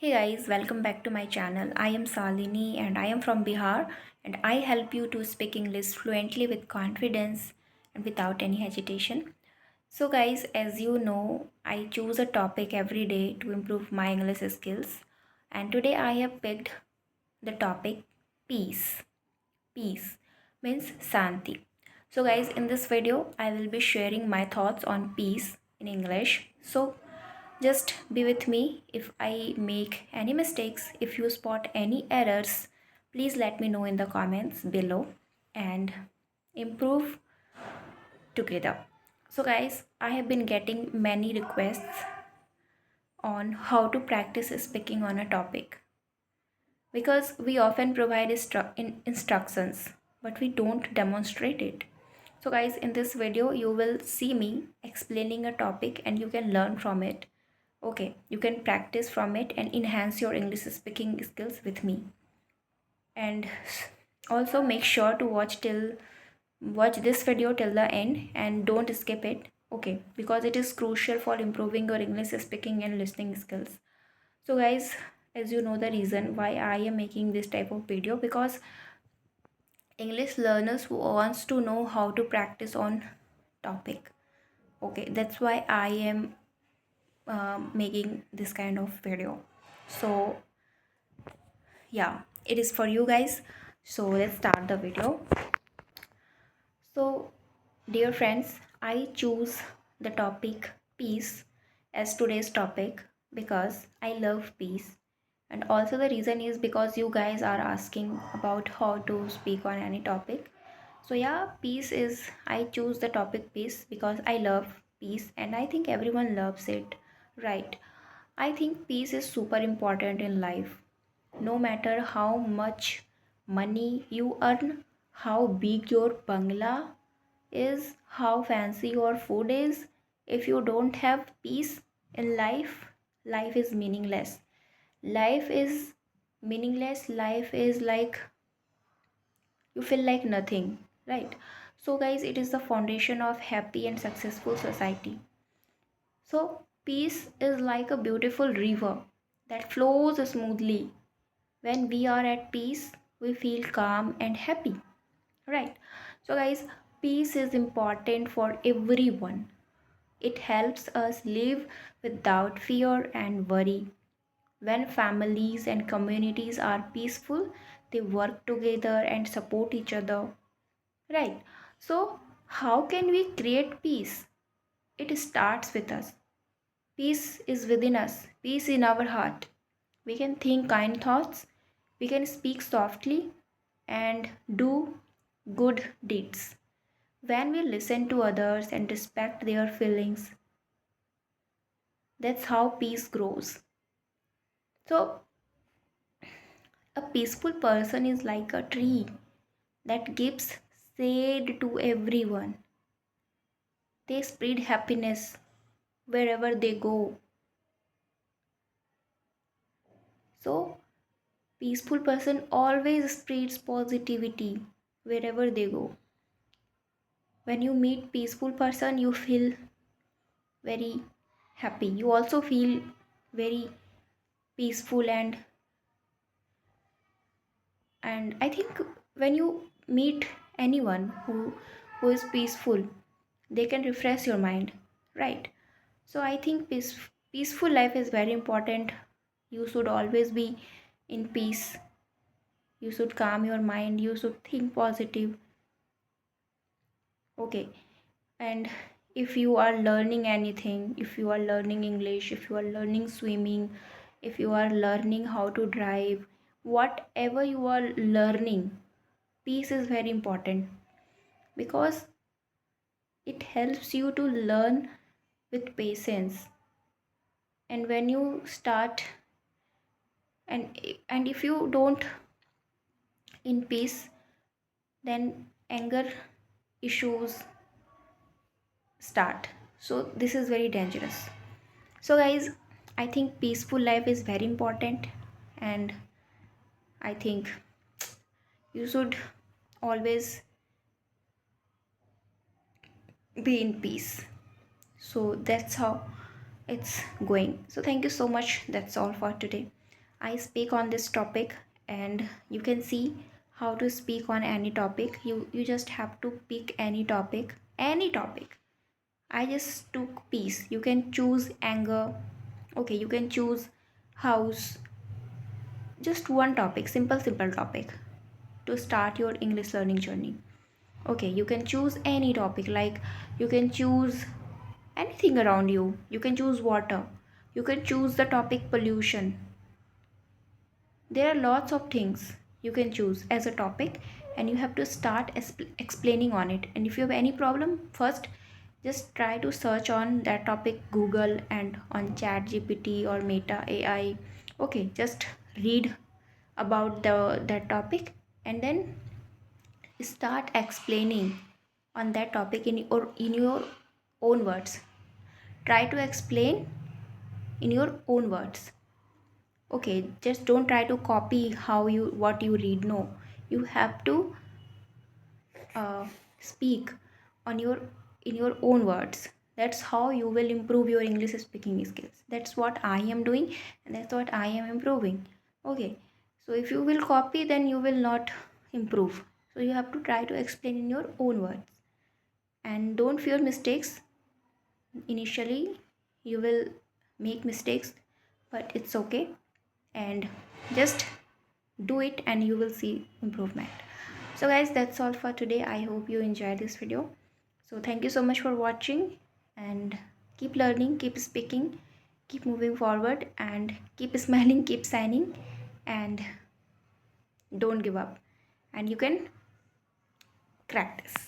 Hey guys, welcome back to my channel. I am Salini and I am from Bihar and I help you to speak English fluently with confidence and without any hesitation. So guys, as you know, I choose a topic every day to improve my English skills and today I have picked the topic peace. Peace means Santi. So guys, in this video I will be sharing my thoughts on peace in English. So just be with me if I make any mistakes. If you spot any errors, please let me know in the comments below and improve together. So, guys, I have been getting many requests on how to practice speaking on a topic because we often provide instructions but we don't demonstrate it. So, guys, in this video, you will see me explaining a topic and you can learn from it. Okay, you can practice from it and enhance your English speaking skills with me. And also make sure to watch this video till the end and don't skip it. Okay, because it is crucial for improving your English speaking and listening skills. So guys, as you know the reason why I am making this type of video because English learners who wants to know how to practice on topic. Okay, that's why I am making this kind of video. So yeah, it is for you guys. So let's start the video. So dear friends, I choose the topic peace as today's topic because I love peace, and also the reason is because you guys are asking about how to speak on any topic. So yeah, peace is, I choose the topic peace because I love peace and I think everyone loves it, right? I think peace is super important in life. No matter how much money you earn, how big your bungalow is, how fancy your food is, if you don't have peace in life, life is meaningless. Life is meaningless. Life is like you feel like nothing, right? So, guys, it is the foundation of happy and successful society. So, peace is like a beautiful river that flows smoothly. When we are at peace, we feel calm and happy, right? So, guys, peace is important for everyone. It helps us live without fear and worry. When families and communities are peaceful, they work together and support each other, right? So, how can we create peace? It starts with us. Peace is within us, peace in our heart. We can think kind thoughts, we can speak softly, and do good deeds. When we listen to others and respect their feelings, that's how peace grows. So, a peaceful person is like a tree that gives shade to everyone. They spread happiness wherever they go. So, peaceful person always spreads positivity wherever they go. When you meet peaceful person, you feel very happy. You also feel very peaceful and I think when you meet anyone who is peaceful, they can refresh your mind, right? So I think peaceful life is very important. You should always be in peace. You should calm your mind, you should think positive. Okay, and if you are learning anything, if you are learning English, if you are learning swimming, if you are learning how to drive, whatever you are learning, peace is very important because it helps you to learn with patience. And when you start and if you don't in peace, then anger issues start. So this is very dangerous. So guys, I think peaceful life is very important, and I think you should always be in peace. So that's how it's going. So thank you so much. That's all for today. I speak on this topic, and you can see how to speak on any topic. You just have to pick any topic, any topic. I just took peace. You can choose anger. Okay, you can choose house. Just one topic, simple topic to start your English learning journey. Okay, you can choose any topic, like you can choose anything around you. You can choose water. You can choose the topic pollution. There are lots of things you can choose as a topic, and you have to start explaining on it. And if you have any problem, first just try to search on that topic Google and on Chat GPT or Meta AI. Okay, just read about the that topic, and then start explaining on that topic in your own words. Try to explain in your own words. Okay, just don't try to copy how you what you read. No, you have to speak on your in your own words. That's how you will improve your English speaking skills. That's what I am doing, and that's what I am improving. Okay, so if you will copy, then you will not improve. So you have to try to explain in your own words, and don't fear mistakes. Initially you will make mistakes, but it's okay, and just do it and you will see improvement. So guys, that's all for today. I hope you enjoyed this video. So thank you so much for watching, and keep learning, keep speaking, keep moving forward, and keep smiling, keep signing, and don't give up, and you can crack this.